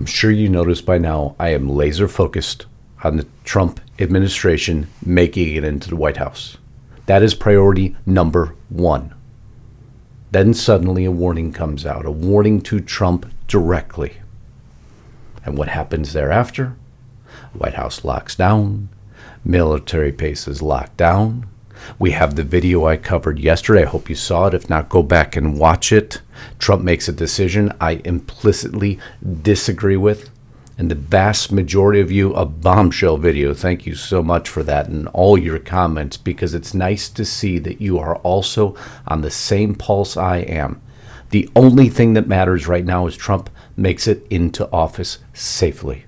I'm sure you noticed by now I am laser focused on the Trump administration making it into the White House. That is priority number one. Then suddenly a warning comes out, a warning to Trump directly. And what happens thereafter? White House locks down, military base is locked down. We have the video I covered yesterday. I hope you saw it. If not, go back and watch it. Trump makes a decision I implicitly disagree with. And the vast majority of you, a bombshell video. Thank you so much for that and all your comments, because it's nice to see that you are also on the same pulse I am. The only thing that matters right now is Trump makes it into office safely.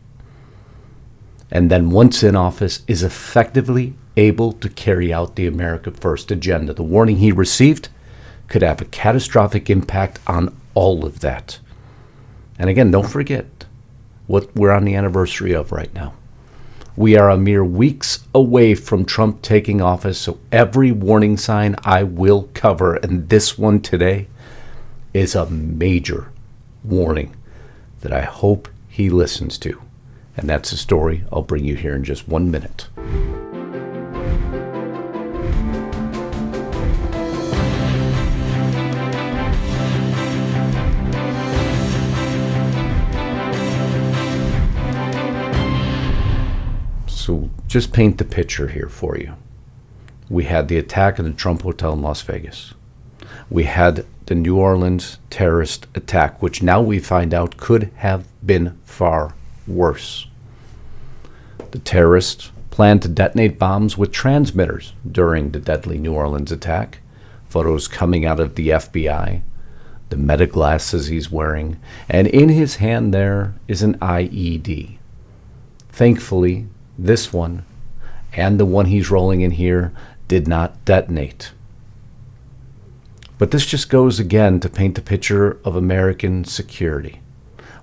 And then once in office is effectively able to carry out the America First agenda. The warning he received could have a catastrophic impact on all of that. And again, don't forget what we're on the anniversary of right now. We are a mere weeks away from Trump taking office, so every warning sign I will cover, and this one today is a major warning that I hope he listens to. And that's the story I'll bring you here in just 1 minute. So just paint the picture here for you. We had the attack at the Trump Hotel in Las Vegas. We had the New Orleans terrorist attack, which now we find out could have been far worse. The terrorists planned to detonate bombs with transmitters during the deadly New Orleans attack. Photos coming out of the FBI, the meta glasses he's wearing, and in his hand there is an IED. Thankfully, this one and the one he's rolling in here did not detonate. But this just goes again to paint the picture of American security.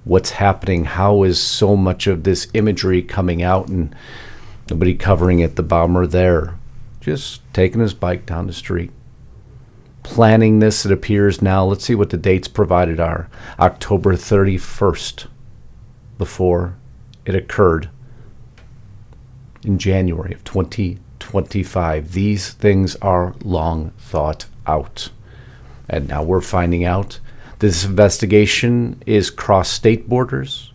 What's happening? How is so much of this imagery coming out and nobody covering it? The bomber there, just taking his bike down the street. Planning this, it appears now. Let's see what the dates provided are. October 31st, before it occurred in January of 2025. These things are long thought out. And now we're finding out this investigation is cross-state borders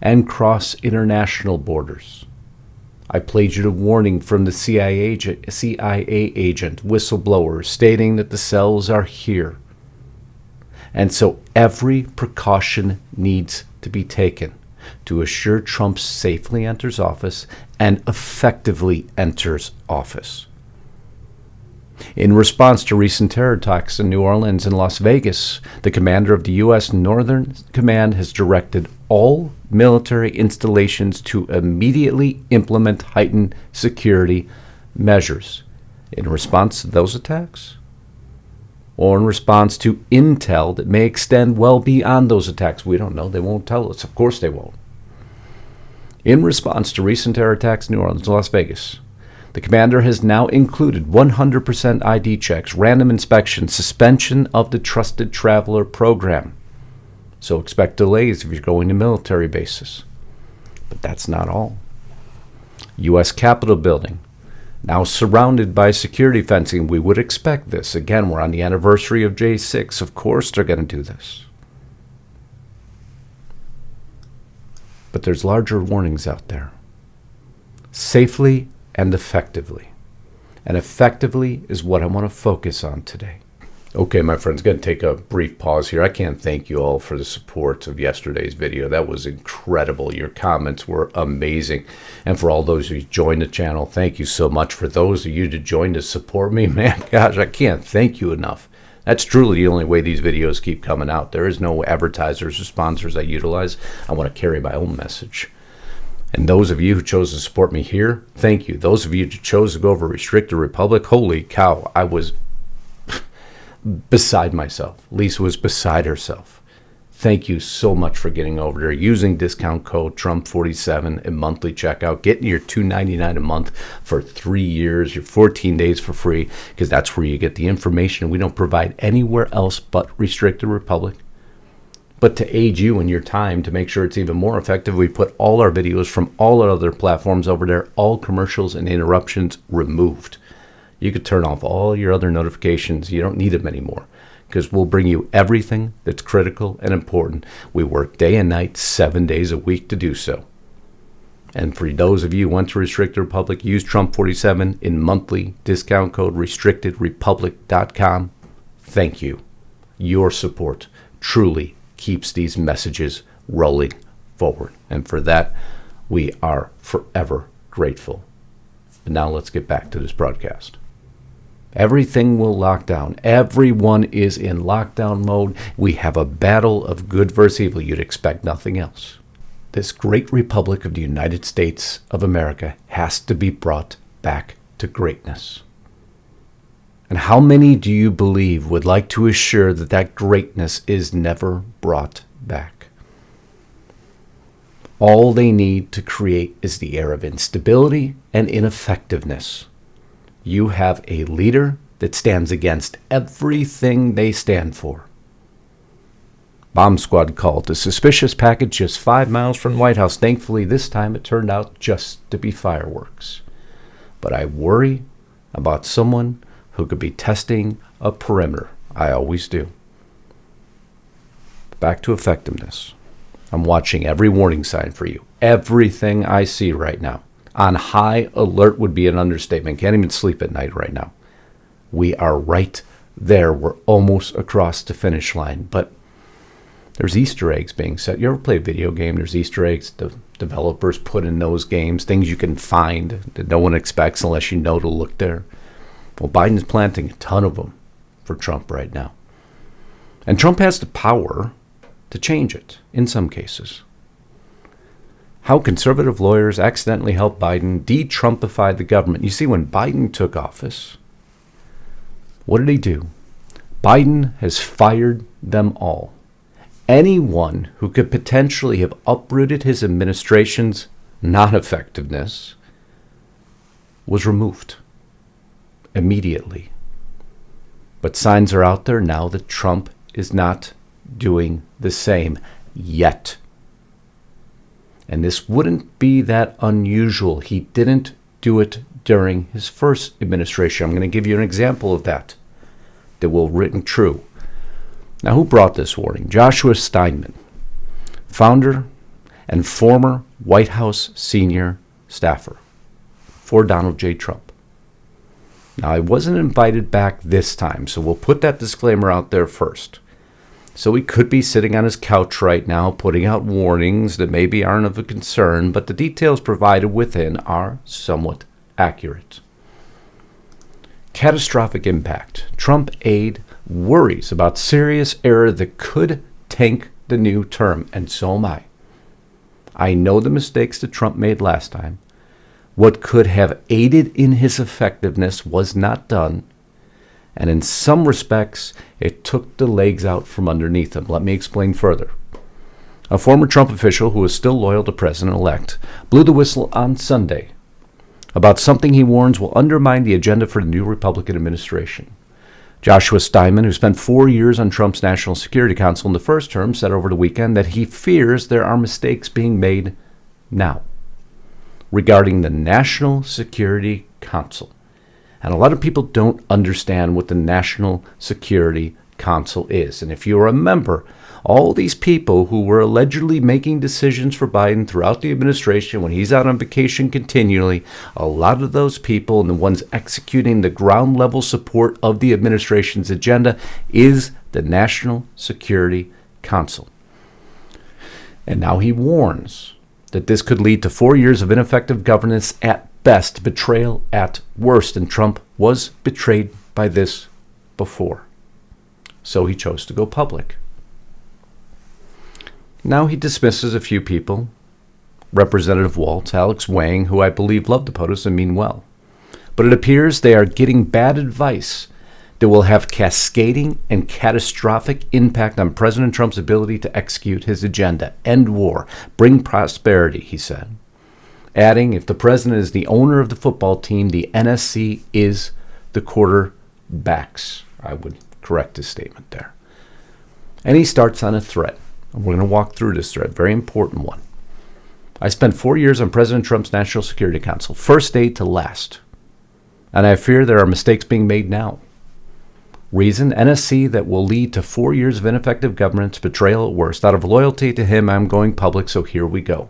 and cross-international borders. I played you the warning from the CIA agent, whistleblower, stating that the cells are here. And so every precaution needs to be taken to assure Trump safely enters office and effectively enters office. In response to recent terror attacks in New Orleans and Las Vegas, the commander of the U.S. Northern Command has directed all military installations to immediately implement heightened security measures. In response to those attacks, or in response to intel that may extend well beyond those attacks. We don't know. They won't tell us. Of course they won't. In response to recent terror attacks in New Orleans and Las Vegas, the commander has now included 100% ID checks, random inspections, suspension of the Trusted Traveler program. So expect delays if you're going to military bases. But that's not all. U.S. Capitol building, now surrounded by security fencing. We would expect this. Again, we're on the anniversary of J6. Of course they're going to do this. But there's larger warnings out there. Safely and effectively. And effectively is what I want to focus on today. Okay, my friends, going to take a brief pause here. I can't thank you all for the support of yesterday's video. That was incredible. Your comments were amazing. And for all those who joined the channel, thank you so much. For those of you to join to support me, man, gosh, I can't thank you enough. That's truly the only way these videos keep coming out. There is no advertisers or sponsors I utilize. I want to carry my own message. And those of you who chose to support me here, thank you. Those of you who chose to go over Restricted Republic, holy cow, I was beside myself. Lisa was beside herself. Thank you so much for getting over there, using discount code Trump47 in monthly checkout, getting your $2.99 a month for 3 years, your 14 days for free, because that's where you get the information we don't provide anywhere else but Restricted Republic. But to aid you in your time to make sure it's even more effective, we put all our videos from all our other platforms over there, all commercials and interruptions removed. You could turn off all your other notifications. You don't need them anymore because we'll bring you everything that's critical and important. We work day and night, 7 days a week to do so. And for those of you who want to restrict the Republic, use Trump 47 in monthly discount code restrictedrepublic.com. Thank you. Your support truly keeps these messages rolling forward. And for that, we are forever grateful. But now let's get back to this broadcast. Everything will lock down. Everyone is in lockdown mode. We have a battle of good versus evil. You'd expect nothing else. This great republic of the United States of America has to be brought back to greatness. And how many do you believe would like to assure that that greatness is never brought back? All they need to create is the air of instability and ineffectiveness. You have a leader that stands against everything they stand for. Bomb squad called the suspicious package just 5 miles from the White House. Thankfully, this time it turned out just to be fireworks. But I worry about someone who could be testing a perimeter. I always do. Back to effectiveness. I'm watching every warning sign for you. Everything I see right now. On high alert would be an understatement. Can't even sleep at night right now. We are right there. We're almost across the finish line. But there's Easter eggs being set. You ever play a video game? There's Easter eggs the developers put in those games. Things you can find that no one expects unless you know to look there. Well, Biden's planting a ton of them for Trump right now. And Trump has the power to change it in some cases. How conservative lawyers accidentally helped Biden de-Trumpify the government. You see, when Biden took office, what did he do? Biden has fired them all. Anyone who could potentially have uprooted his administration's non-effectiveness was removed immediately. But signs are out there now that Trump is not doing the same yet. And this wouldn't be that unusual. He didn't do it during his first administration. I'm going to give you an example of that will ring true. Now, who brought this warning? Justus Knight, founder and former White House senior staffer for Donald J. Trump. Now, I wasn't invited back this time, so we'll put that disclaimer out there first. So he could be sitting on his couch right now putting out warnings that maybe aren't of a concern, but the details provided within are somewhat accurate. Catastrophic impact. Trump aide worries about serious error that could tank the new term, and so am I. I know the mistakes that Trump made last time. What could have aided in his effectiveness was not done. And in some respects, it took the legs out from underneath him. Let me explain further. A former Trump official who is still loyal to President-elect blew the whistle on Sunday about something he warns will undermine the agenda for the new Republican administration. Justus Knight, who spent 4 years on Trump's National Security Council in the first term, said over the weekend that he fears there are mistakes being made now regarding the National Security Council. And a lot of people don't understand what the National Security Council is. And if you remember, all these people who were allegedly making decisions for Biden throughout the administration when he's out on vacation continually, a lot of those people and the ones executing the ground level support of the administration's agenda is the National Security Council. And now he warns that this could lead to 4 years of ineffective governance at best, betrayal at worst, and Trump was betrayed by this before. So he chose to go public. Now he dismisses a few people, Representative Waltz, Alex Wang, who I believe love the POTUS and mean well. But it appears they are getting bad advice that will have cascading and catastrophic impact on President Trump's ability to execute his agenda, end war, bring prosperity, he said. Adding, if the president is the owner of the football team, the NSC is the quarterbacks. I would correct his statement there. And he starts on a threat. And we're going to walk through this thread, very important one. I spent 4 years on President Trump's National Security Council, first day to last. And I fear there are mistakes being made now. Reason, NSC that will lead to 4 years of ineffective governance, betrayal at worst. Out of loyalty to him, I'm going public, so here we go.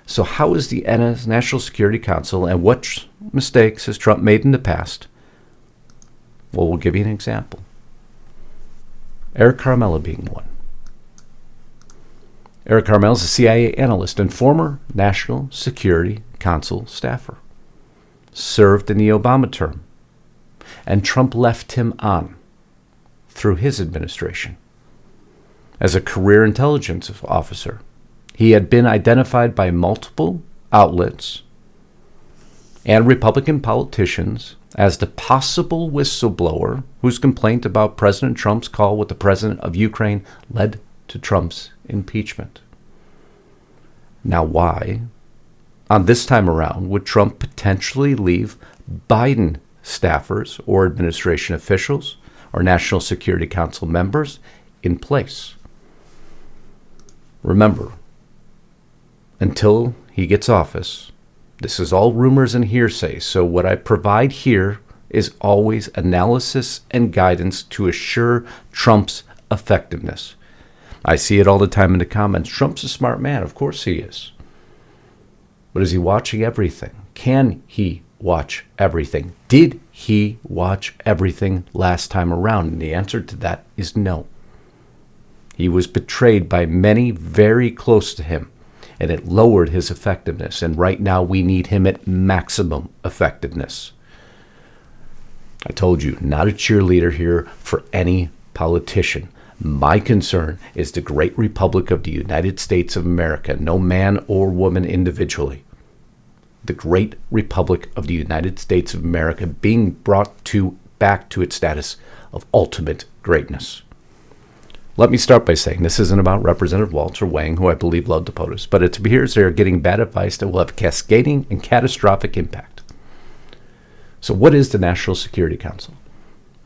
So how is the National Security Council, and what mistakes has Trump made in the past? Well, we'll give you an example. Eric Carmela being one. Eric Carmel is a CIA analyst and former National Security Council staffer. Served in the Obama term. And Trump left him on through his administration. As a career intelligence officer, he had been identified by multiple outlets and Republican politicians as the possible whistleblower whose complaint about President Trump's call with the president of Ukraine led to Trump's impeachment. Now, why, on this time around, would Trump potentially leave Biden staffers or administration officials or National Security Council members in place? Remember, until he gets office, this is all rumors and hearsay, so what I provide here is always analysis and guidance to assure Trump's effectiveness. I see it all the time in the comments. Trump's a smart man. Of course he is. But is he watching everything? Can he watch everything? Did he watch everything last time around? And the answer to that is no. He was betrayed by many very close to him, and it lowered his effectiveness. And right now we need him at maximum effectiveness. I told you, not a cheerleader here for any politician. My concern is the great republic of the United States of America, no man or woman individually. The great republic of the United States of America being brought back to its status of ultimate greatness. Let me start by saying this isn't about Representative Walter Wang, who I believe loved the POTUS, but it appears they are getting bad advice that will have cascading and catastrophic impact. So what is the National Security Council?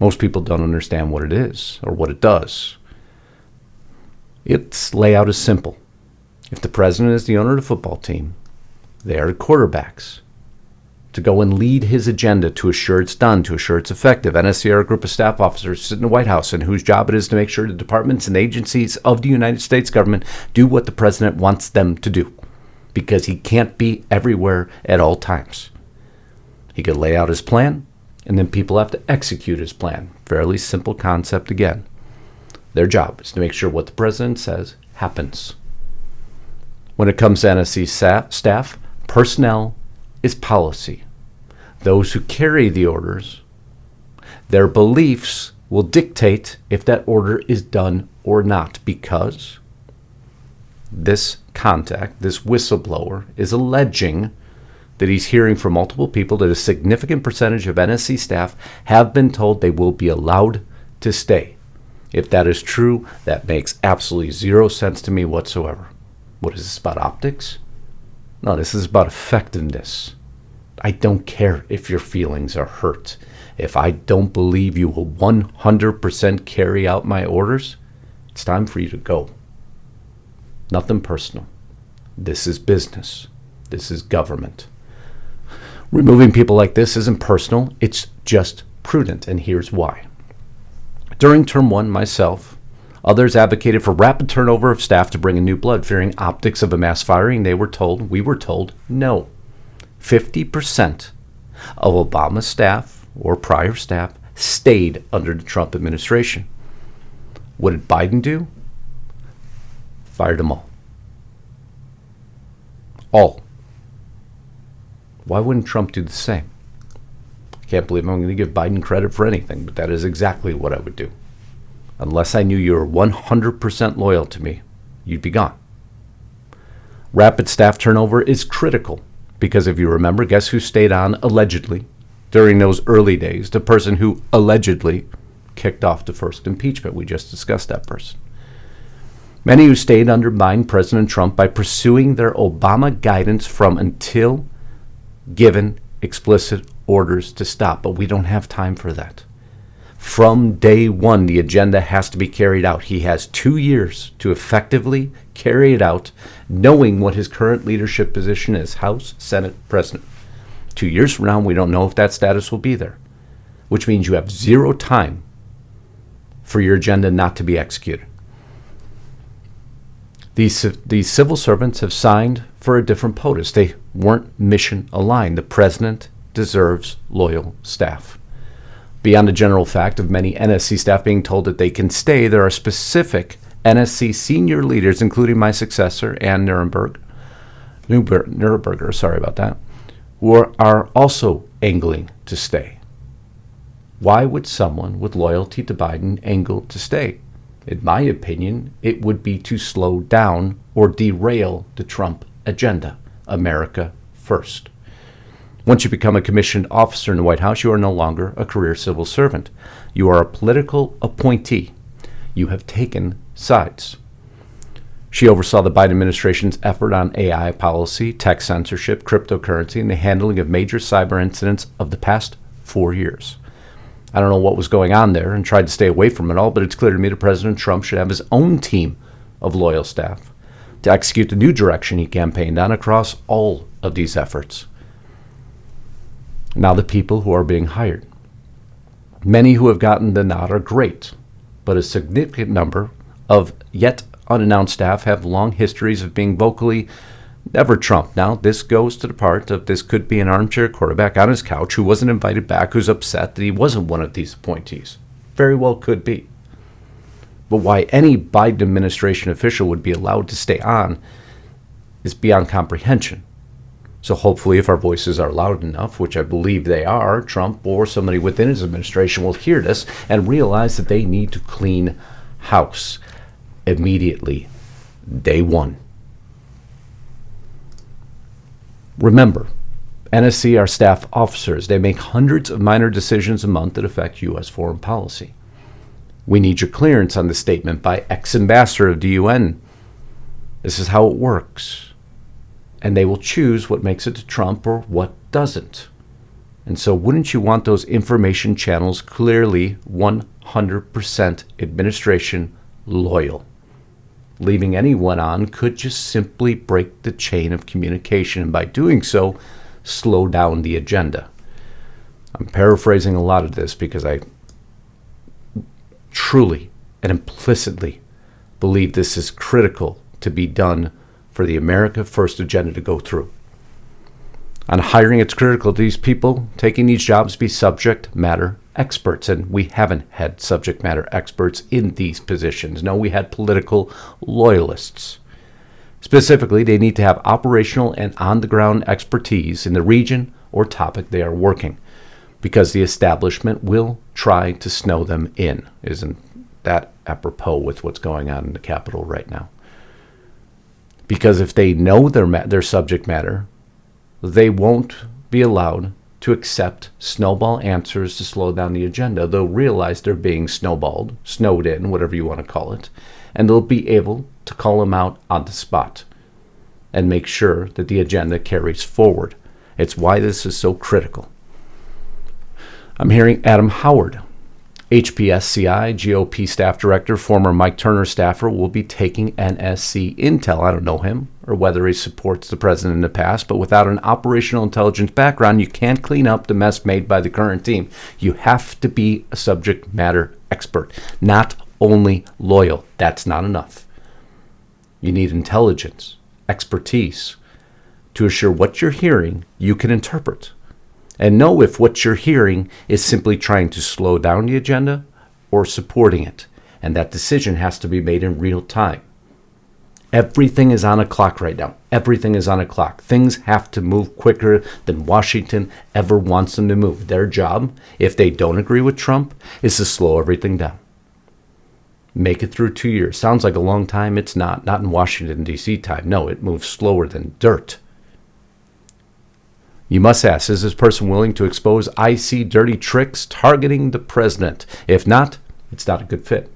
Most people don't understand what it is or what it does. Its layout is simple. If the president is the owner of the football team, they are the quarterbacks to go and lead his agenda to assure it's done, to assure it's effective. NSC are a group of staff officers sit in the White House and whose job it is to make sure the departments and agencies of the United States government do what the president wants them to do, because he can't be everywhere at all times. He could lay out his plan, and then people have to execute his plan. Fairly simple concept again. Their job is to make sure what the president says happens. When it comes to NSC staff, personnel is policy. Those who carry the orders, their beliefs will dictate if that order is done or not, because this contact, this whistleblower, is alleging that he's hearing from multiple people that a significant percentage of NSC staff have been told they will be allowed to stay. If that is true, that makes absolutely zero sense to me whatsoever. What is this about, optics? No, this is about effectiveness. I don't care if your feelings are hurt. If I don't believe you will 100% carry out my orders, it's time for you to go. Nothing personal. This is business. This is government. Removing people like this isn't personal. It's just prudent, and here's why. During Term 1, myself, others advocated for rapid turnover of staff to bring in new blood, fearing optics of a mass firing. We were told, no. 50% of Obama staff or prior staff stayed under the Trump administration. What did Biden do? Fired them all. All. Why wouldn't Trump do the same? I can't believe I'm going to give Biden credit for anything, but that is exactly what I would do. Unless I knew you were 100% loyal to me, you'd be gone. Rapid staff turnover is critical because if you remember, guess who stayed on allegedly during those early days? The person who allegedly kicked off the first impeachment. We just discussed that person. Many who stayed undermined President Trump by pursuing their Obama guidance from until given explicit orders to stop, but we don't have time for that. From day one, the agenda has to be carried out. He has 2 years to effectively carry it out, knowing what his current leadership position is, House, Senate, President. 2 years from now, we don't know if that status will be there, which means you have 0 time for your agenda not to be executed. These civil servants have signed for a different POTUS. They weren't mission aligned. The president deserves loyal staff. Beyond the general fact of many NSC staff being told that they can stay, there are specific NSC senior leaders, including my successor, Ann Nuremberger, sorry about that, who are also angling to stay. Why would someone with loyalty to Biden angle to stay? In my opinion, it would be to slow down or derail the Trump agenda. America first. Once you become a commissioned officer in the White House, you are no longer a career civil servant. You are a political appointee. You have taken sides. She oversaw the Biden administration's effort on AI policy, tech censorship, cryptocurrency, and the handling of major cyber incidents of the past 4 years. I don't know what was going on there and tried to stay away from it all, but it's clear to me that President Trump should have his own team of loyal staff to execute the new direction he campaigned on across all of these efforts. Now the people who are being hired. Many who have gotten the nod are great, but a significant number of yet unannounced staff have long histories of being vocally never Trump. Now, this goes to the part of this could be an armchair quarterback on his couch who wasn't invited back, who's upset that he wasn't one of these appointees. Very well could be. But why any Biden administration official would be allowed to stay on is beyond comprehension. So hopefully if our voices are loud enough, which I believe they are, Trump or somebody within his administration will hear this and realize that they need to clean house immediately, day one. Remember, NSC are staff officers. They make hundreds of minor decisions a month that affect U.S. foreign policy. We need your clearance on the statement by ex-ambassador of the UN. This is how it works. And they will choose what makes it to Trump or what doesn't. And so wouldn't you want those information channels clearly 100% administration loyal? Leaving anyone on could just simply break the chain of communication, and by doing so, slow down the agenda. I'm paraphrasing a lot of this because I truly and implicitly believe this is critical to be done for the America First agenda to go through. On hiring, it's critical these people taking these jobs be subject matter experts, and we haven't had subject matter experts in these positions. No, we had political loyalists. Specifically, they need to have operational and on-the-ground expertise in the region or topic they are working, because the establishment will try to snow them in. Isn't that apropos with what's going on in the Capitol right now? Because if they know their subject matter, they won't be allowed to accept snowball answers to slow down the agenda. They'll realize they're being snowballed, snowed in, whatever you want to call it, and they'll be able to call them out on the spot and make sure that the agenda carries forward. It's why this is so critical. I'm hearing Adam Howard, HPSCI, GOP staff director, former Mike Turner staffer, will be taking NSC intel. I don't know him or whether he supports the president in the past, but without an operational intelligence background, you can't clean up the mess made by the current team. You have to be a subject matter expert, not only loyal. That's not enough. You need intelligence, expertise to assure what you're hearing you can interpret. And know if what you're hearing is simply trying to slow down the agenda or supporting it. And that decision has to be made in real time. Everything is on a clock right now. Everything is on a clock. Things have to move quicker than Washington ever wants them to move. Their job, if they don't agree with Trump, is to slow everything down. Make it through 2 years. Sounds like a long time. It's not. Not in Washington, D.C. time. No, it moves slower than dirt. You must ask, is this person willing to expose icy, dirty tricks targeting the president? If not, it's not a good fit.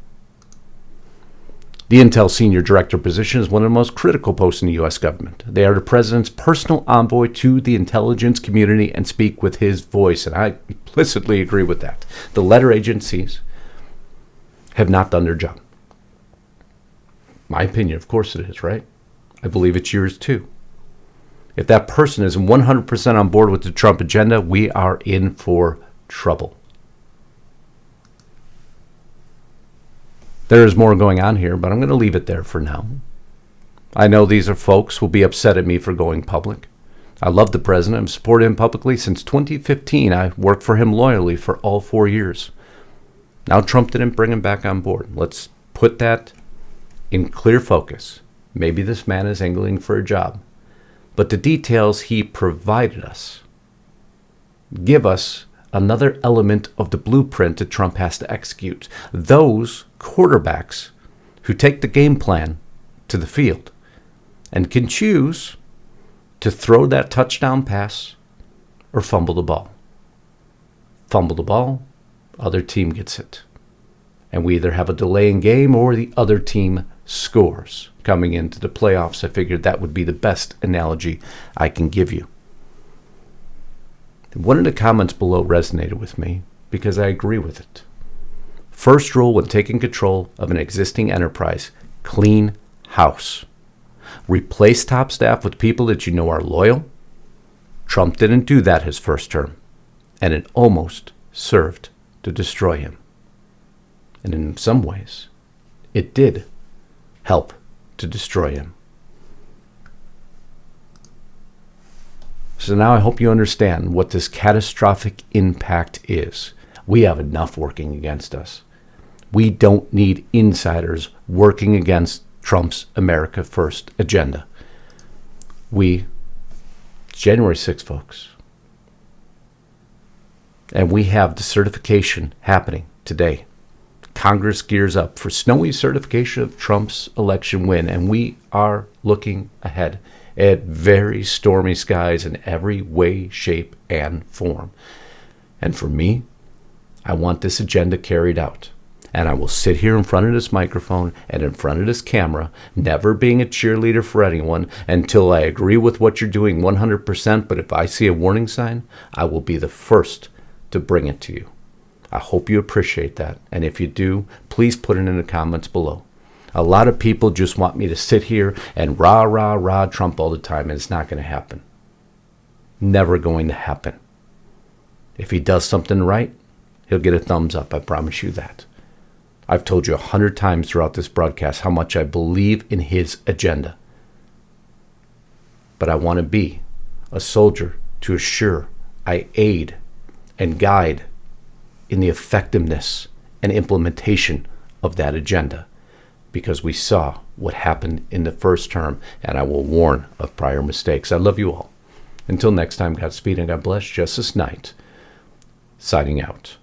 The Intel Senior Director position is one of the most critical posts in the U.S. government. They are the president's personal envoy to the intelligence community and speak with his voice, and I implicitly agree with that. The letter agencies have not done their job. My opinion, of course it is, right? I believe it's yours too. If that person isn't 100% on board with the Trump agenda, we are in for trouble. There is more going on here, but I'm going to leave it there for now. I know these are folks who will be upset at me for going public. I love the president. I've supported him publicly since 2015. I worked for him loyally for all 4 years. Now Trump didn't bring him back on board. Let's put that in clear focus. Maybe this man is angling for a job, but the details he provided us give us another element of the blueprint that Trump has to execute. Those quarterbacks who take the game plan to the field and can choose to throw that touchdown pass or fumble the ball. Fumble the ball, other team gets it. And we either have a delay in game or the other team scores. Coming into the playoffs, I figured that would be the best analogy I can give you. One of the comments below resonated with me because I agree with it. First rule when taking control of an existing enterprise, clean house. Replace top staff with people that you know are loyal. Trump didn't do that his first term, and it almost served to destroy him. And in some ways, it did help to destroy him. So now I hope you understand what this catastrophic impact is. We have enough working against us. We don't need insiders working against Trump's America First agenda. It's January 6th, folks. And we have the certification happening today. Congress gears up for snowy certification of Trump's election win, and we are looking ahead at very stormy skies in every way, shape, and form. And for me, I want this agenda carried out. And I will sit here in front of this microphone and in front of this camera, never being a cheerleader for anyone until I agree with what you're doing 100%. But if I see a warning sign, I will be the first to bring it to you. I hope you appreciate that. And if you do, please put it in the comments below. A lot of people just want me to sit here and rah Trump all the time, and it's not going to happen. Never going to happen. If he does something right, he'll get a thumbs up. I promise you that. I've told you 100 times throughout this broadcast how much I believe in his agenda. But I want to be a soldier to assure I aid and guide in the effectiveness and implementation of that agenda, because we saw what happened in the first term, and I will warn of prior mistakes. I love you all. Until next time, Godspeed and God bless. Justus Knight, signing out.